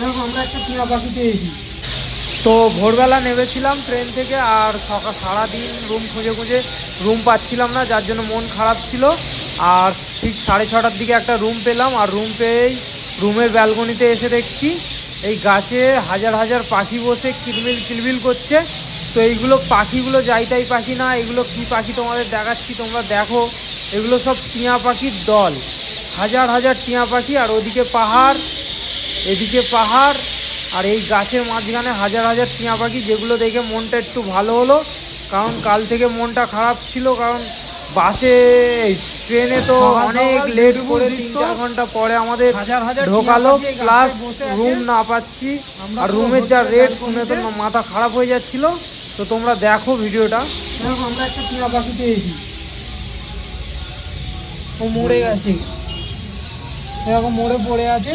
আমরা একটা টিয়া পাখি পেয়েছি। তো ভোরবেলা নেমেছিলাম ট্রেন থেকে, আর সারাদিন রুম খুঁজে খুঁজে রুম পাচ্ছিলাম না, যার জন্য মন খারাপ ছিল। আর ঠিক 6:30টার দিকে একটা রুম পেলাম, আর রুম পেয়েই রুমের ব্যালকনিতে এসে দেখছি এই গাছে হাজার হাজার পাখি বসে কিলবিল কিলবিল করছে। তো এইগুলো পাখিগুলো যাইতাই পাখি না, এগুলো কি পাখি তোমাদের দেখাচ্ছি, তোমরা দেখো। এগুলো সব টিয়া পাখির দল, হাজার হাজার টিয়া পাখি। আর ওদিকে পাহাড়, এদিকে পাহাড়, আর এই গাছের মাঝখানে হাজার হাজার টিয়া পাখি, যেগুলো দেখে মনটা একটু ভালো হলো। কারণ কাল থেকে মনটা খারাপ ছিল, কারণ বাসে ট্রেনে তো অনেক লেট করে 3-4 ঘন্টা পরে আমাদের ঢোকালো, প্লাস রুম না পাচ্ছি। আর রুমের যা রেট শুনে তো মাথা খারাপ হয়ে যাচ্ছিল। তো তোমরা দেখো ভিডিওটা। আমরা একটা টিয়া পাখি পেয়েছি, ও মরে গেছে, এরকম মরে পড়ে আছে।